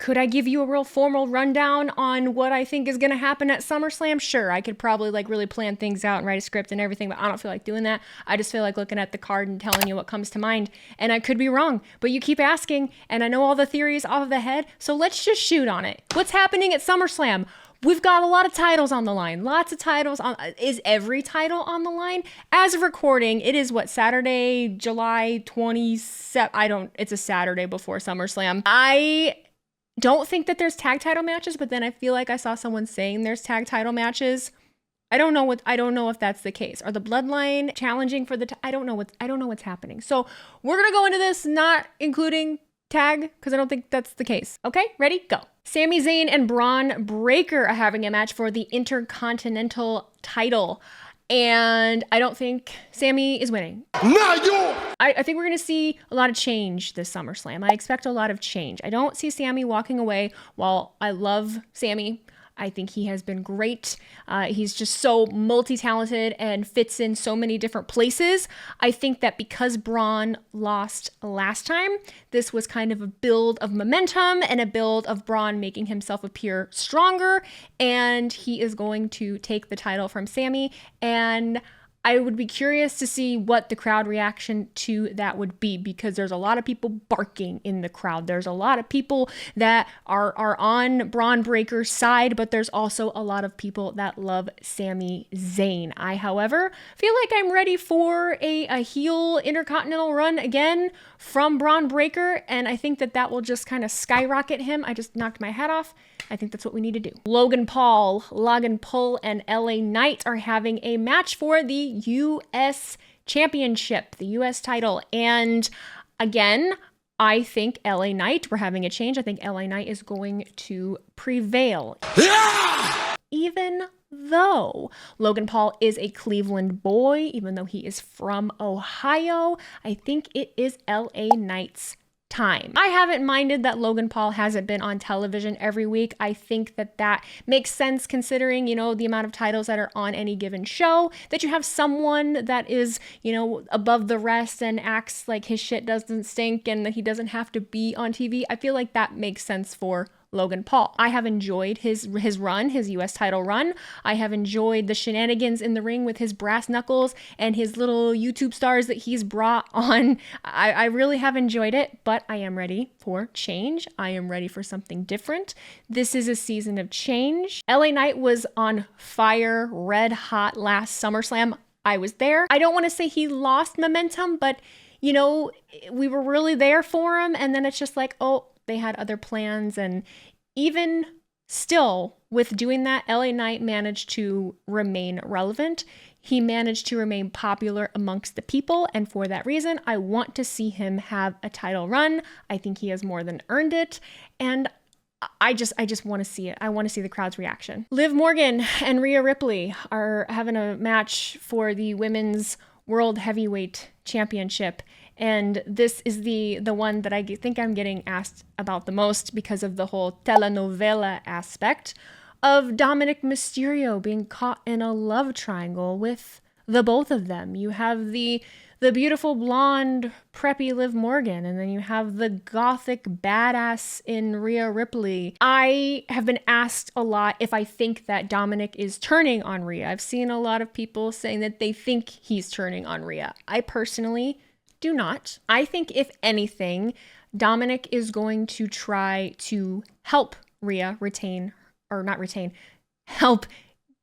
Could I give you a real formal rundown on what I think is going to happen at SummerSlam? Sure, I could probably like really plan things out and write a script and everything, but I don't feel like doing that. I just feel like looking at the card and telling you what comes to mind. And I could be wrong, but you keep asking, and I know all the theories off of the head, so let's just shoot on it. What's happening at SummerSlam? We've got a lot of titles on the line. Lots of titles on. Is every title on the line? As of recording, it is what, Saturday, July 27th. It's a Saturday before SummerSlam. I don't think that there's tag title matches, but then I feel like I saw someone saying there's tag title matches. I don't know if that's the case. Are the Bloodline challenging for the I don't know what's happening. So we're going to go into this not including tag because I don't think that's the case. Okay, ready? Go. Sami Zayn and Braun Breaker are having a match for the Intercontinental title. And I don't think Sami is winning. I think we're going to see a lot of change this SummerSlam. I expect a lot of change. I don't see Sami walking away. While I love Sami, I think he has been great. He's just so multi-talented and fits in so many different places. I think that because Braun lost last time, this was kind of a build of momentum and a build of Braun making himself appear stronger. And he is going to take the title from Sami. And I would be curious to see what the crowd reaction to that would be, because there's a lot of people barking in the crowd. There's a lot of people that are on Braun Breaker's side, but there's also a lot of people that love Sami Zayn. I, however, feel like I'm ready for a heel Intercontinental run again from Braun Breaker, and I think that will just kind of skyrocket him. I just knocked my hat off. I think that's what we need to do. Logan Paul, and LA Knight are having a match for the U.S. Championship, the U.S. title. And again, I think LA Knight, we're having a change. I think LA Knight is going to prevail. Yeah! Even though Logan Paul is a Cleveland boy, even though he is from Ohio, I think it is LA Knight's time. I haven't minded that Logan Paul hasn't been on television every week. I think that makes sense considering, the amount of titles that are on any given show, that you have someone that is, above the rest and acts like his shit doesn't stink and that he doesn't have to be on TV. I feel like that makes sense for Logan Paul. I have enjoyed his run, his US title run. I have enjoyed the shenanigans in the ring with his brass knuckles and his little YouTube stars that he's brought on. I really have enjoyed it, but I am ready for change. I am ready for something different. This is a season of change. LA Knight was on fire, red hot last SummerSlam. I was there. I don't want to say he lost momentum, but we were really there for him. And then it's just like, oh, they had other plans. And even still, with doing that, LA Knight managed to remain relevant. He managed to remain popular amongst the people. And for that reason, I want to see him have a title run. I think he has more than earned it. And I just want to see it. I want to see the crowd's reaction. Liv Morgan and Rhea Ripley are having a match for the Women's World Heavyweight Championship. And this is the one that I think I'm getting asked about the most because of the whole telenovela aspect of Dominic Mysterio being caught in a love triangle with the both of them. You have the beautiful blonde preppy Liv Morgan, and then you have the gothic badass in Rhea Ripley. I have been asked a lot if I think that Dominic is turning on Rhea. I've seen a lot of people saying that they think he's turning on Rhea. I personally do not. I think if anything, Dominic is going to try to help Rhea help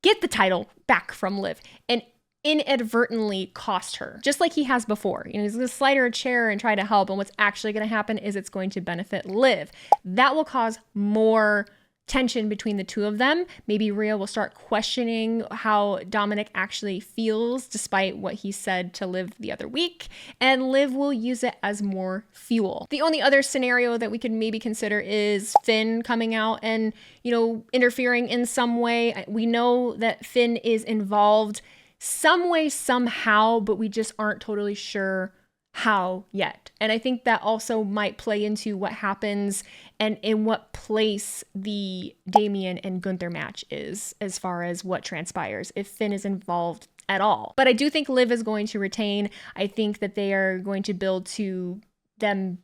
get the title back from Liv and inadvertently cost her, just like he has before. He's going to slide her a chair and try to help, and what's actually going to happen is it's going to benefit Liv. That will cause more tension between the two of them. Maybe Rhea will start questioning how Dominic actually feels despite what he said to Liv the other week, and Liv will use it as more fuel. The only other scenario that we could maybe consider is Finn coming out and, interfering in some way. We know that Finn is involved some way, somehow, but we just aren't totally sure how yet. And I think that also might play into what happens and in what place the Damian and Gunther match is, as far as what transpires, if Finn is involved at all. But I do think Liv is going to retain. I think that they are going to build to them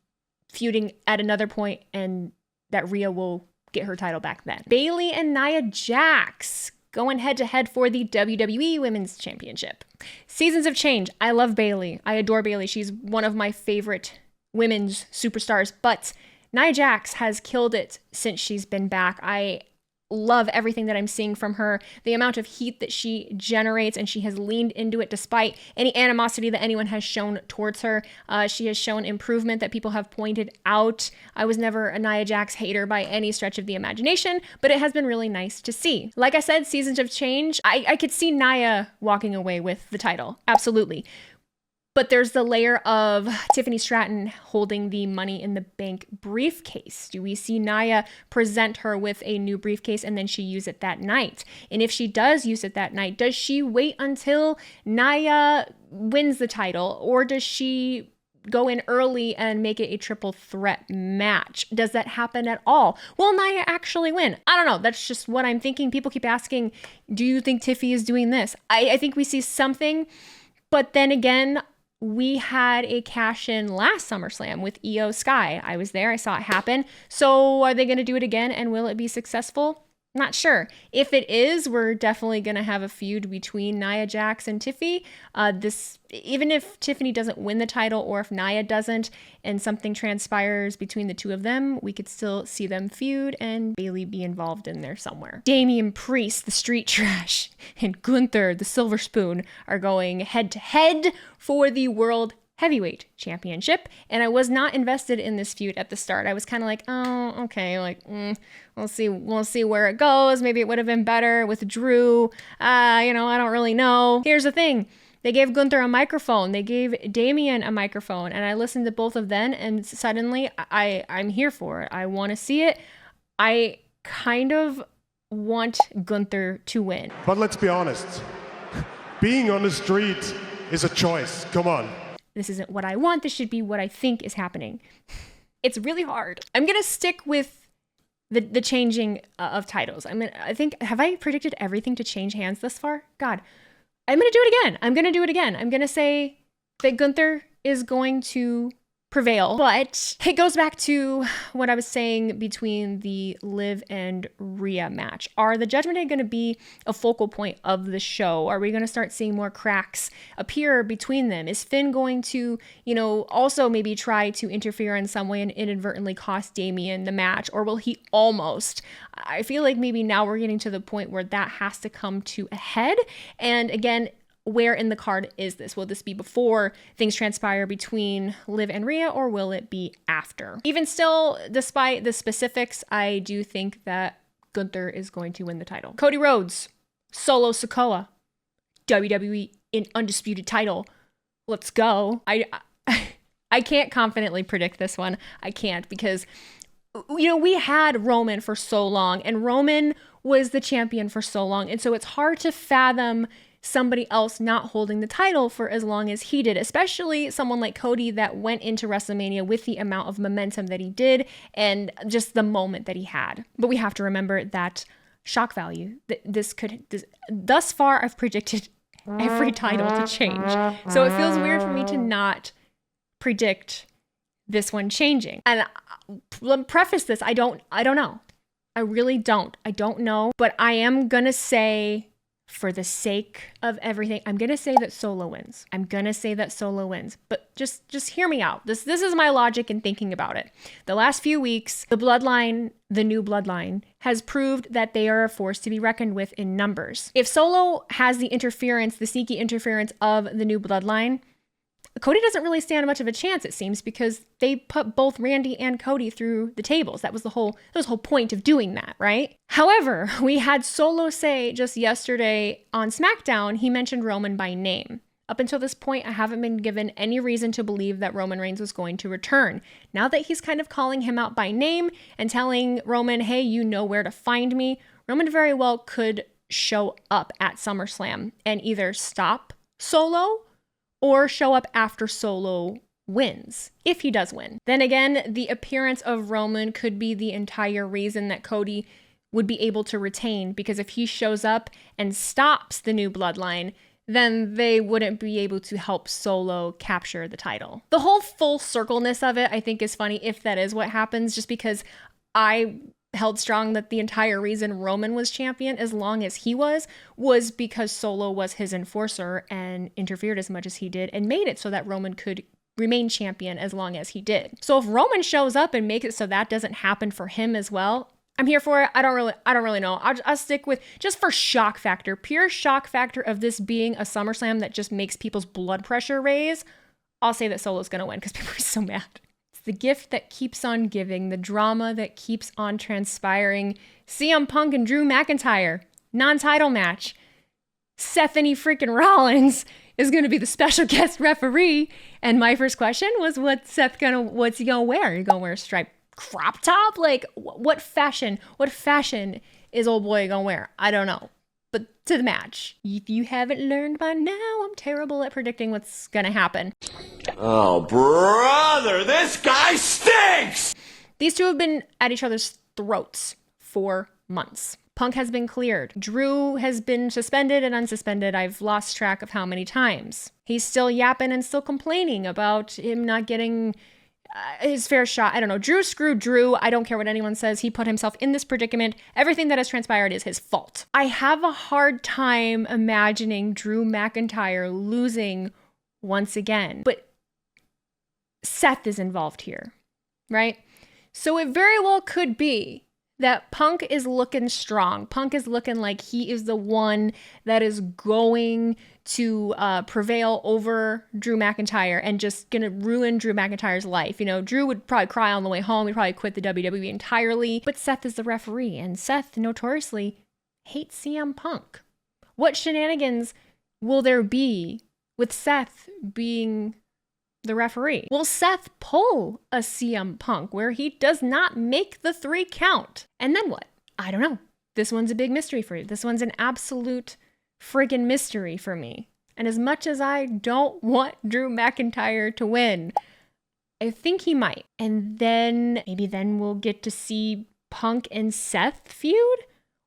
feuding at another point and that Rhea will get her title back then. Bayley and Nia Jax going head to head for the WWE Women's Championship. Seasons of change. I love Bayley. I adore Bayley. She's one of my favorite women's superstars, but Nia Jax has killed it since she's been back. I love everything that I'm seeing from her, the amount of heat that she generates, and she has leaned into it despite any animosity that anyone has shown towards her. She has shown improvement that people have pointed out. I was never a Nia Jax hater by any stretch of the imagination, but it has been really nice to see. Like I said, seasons of change. I could see Nia walking away with the title. Absolutely. But there's the layer of Tiffany Stratton holding the Money in the Bank briefcase. Do we see Nia present her with a new briefcase and then she use it that night? And if she does use it that night, does she wait until Nia wins the title, or does she go in early and make it a triple threat match? Does that happen at all? Will Nia actually win? I don't know. That's just what I'm thinking. People keep asking, do you think Tiffy is doing this? I think we see something, but then again, we had a cash-in last SummerSlam with Io Sky. I was there. I saw it happen. So are they going to do it again, and will it be successful? Not sure. If it is, we're definitely going to have a feud between Nia Jax and Tiffy. Even if Tiffany doesn't win the title, or if Nia doesn't, and something transpires between the two of them, we could still see them feud and Bayley be involved in there somewhere. Damian Priest, the Street Trash, and Gunther, the Silver Spoon, are going head-to-head for the World Heavyweight Championship, and I was not invested in this feud at the start. I was kind of like, oh, okay, like, we'll see where it goes. Maybe it would have been better with Drew. I don't really know. Here's the thing. They gave Gunther a microphone. They gave Damian a microphone, and I listened to both of them, and suddenly I'm here for it. I want to see it. I kind of want Gunther to win. But let's be honest. Being on the street is a choice. Come on. This isn't what I want. This should be what I think is happening. It's really hard. I'm going to stick with the changing of titles. Have I predicted everything to change hands thus far? God, I'm going to do it again. I'm going to say that Gunther is going to prevail, but it goes back to what I was saying between the Liv and Rhea match. Are the Judgment Day going to be a focal point of the show? Are we going to start seeing more cracks appear between them? Is Finn going to, also maybe try to interfere in some way and inadvertently cost Damian the match? Or will he almost? I feel like maybe now we're getting to the point where that has to come to a head. And again, where in the card is this? Will this be before things transpire between Liv and Rhea, or will it be after? Even still, despite the specifics, I do think that Gunther is going to win the title. Cody Rhodes, Solo Sikoa, WWE Undisputed title. Let's go. I can't confidently predict this one. I can't, because we had Roman for so long, and Roman was the champion for so long, and so it's hard to fathom somebody else not holding the title for as long as he did, especially someone like Cody that went into WrestleMania with the amount of momentum that he did and just the moment that he had. But we have to remember that shock value. Thus far, I've predicted every title to change. So it feels weird for me to not predict this one changing. And let me preface this, I don't know. I really don't. I don't know, but I am going to say, for the sake of everything, I'm going to say that Solo wins. But just hear me out. This is my logic in thinking about it. The last few weeks, the new bloodline, has proved that they are a force to be reckoned with in numbers. If Solo has the sneaky interference of the new bloodline, Cody doesn't really stand much of a chance, it seems, because they put both Randy and Cody through the tables. That was the whole point of doing that, right? However, we had Solo say just yesterday on SmackDown, he mentioned Roman by name. Up until this point, I haven't been given any reason to believe that Roman Reigns was going to return. Now that he's kind of calling him out by name and telling Roman, hey, you know where to find me, Roman very well could show up at SummerSlam and either stop Solo or show up after Solo wins, if he does win. Then again, the appearance of Roman could be the entire reason that Cody would be able to retain, because if he shows up and stops the new bloodline, then they wouldn't be able to help Solo capture the title. The whole full circleness of it, I think, is funny if that is what happens, just because I held strong that the entire reason Roman was champion as long as he was because Solo was his enforcer and interfered as much as he did and made it so that Roman could remain champion as long as he did. So if Roman shows up and makes it so that doesn't happen for him as well, I'm here for it. I don't really know. I'll stick with, just for shock factor, pure shock factor of this being a SummerSlam that just makes people's blood pressure raise. I'll say that Solo's gonna win because people are so mad. It's the gift that keeps on giving, the drama that keeps on transpiring. CM Punk and Drew McIntyre, non-title match. Stephanie freaking Rollins is going to be the special guest referee. And my first question was, what's he gonna wear? Are you gonna wear a striped crop top? Like, what fashion is old boy gonna wear? I don't know. But to the match. If you haven't learned by now, I'm terrible at predicting what's gonna happen. Oh, brother, this guy stinks! These two have been at each other's throats for months. Punk has been cleared. Drew has been suspended and unsuspended. I've lost track of how many times. He's still yapping and still complaining about him not getting his fair shot. I don't know. Drew screwed Drew. I don't care what anyone says. He put himself in this predicament. Everything that has transpired is his fault. I have a hard time imagining Drew McIntyre losing once again. But Seth is involved here, right? So it very well could be that Punk is looking strong. Punk is looking like he is the one that is going to prevail over Drew McIntyre and just gonna ruin Drew McIntyre's life. You know, Drew would probably cry on the way home. He'd probably quit the WWE entirely. But Seth is the referee, and Seth notoriously hates CM Punk. What shenanigans will there be with Seth being the referee? Will Seth pull a CM Punk where he does not make the 3 count? And then what? I don't know. This one's a big mystery for you. This one's an absolute friggin' mystery for me. And as much as I don't want Drew McIntyre to win, I think he might. And then maybe then we'll get to see Punk and Seth feud.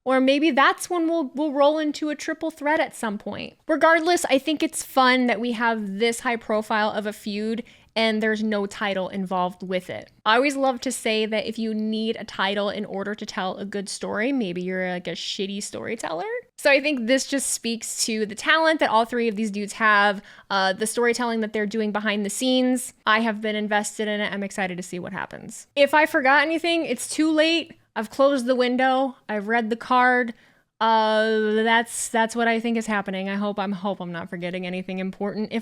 Or maybe that's when we'll roll into a triple threat at some point. Regardless, I think it's fun that we have this high profile of a feud and there's no title involved with it. I always love to say that if you need a title in order to tell a good story, maybe you're like a shitty storyteller. So I think this just speaks to the talent that all 3 of these dudes have, the storytelling that they're doing behind the scenes. I have been invested in it. I'm excited to see what happens. If I forgot anything, it's too late. I've closed the window. I've read the card. That's what I think is happening. I hope I'm not forgetting anything important.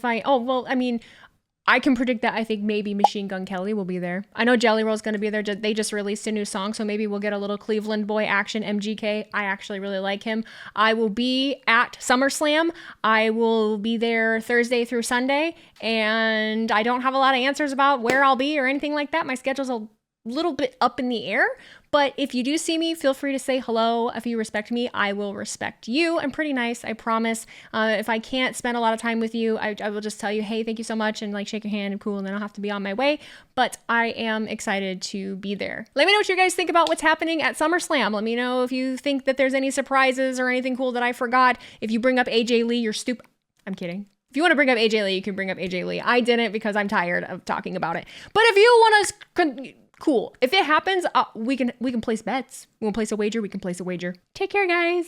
I can predict that I think maybe Machine Gun Kelly will be there. I know Jelly Roll's going to be there. They just released a new song, so maybe we'll get a little Cleveland boy action. MGK, I actually really like him. I will be at SummerSlam. I will be there Thursday through Sunday, and I don't have a lot of answers about where I'll be or anything like that. My schedule's a little bit up in the air, but if you do see me, feel free to say hello. If you respect me, I will respect you. I'm pretty nice, I promise. If I can't spend a lot of time with you, I will just tell you, hey, thank you so much, and like shake your hand and cool, and then I'll have to be on my way. But I am excited to be there. Let me know what you guys think about what's happening at SummerSlam. Let me know if you think that there's any surprises or anything cool that I forgot. If you bring up AJ Lee, you're stupid. I'm kidding. If you want to bring up AJ Lee, you can bring up AJ Lee. I didn't because I'm tired of talking about it. But if you want to, cool. If it happens, we can place bets. We can place a wager. Take care, guys.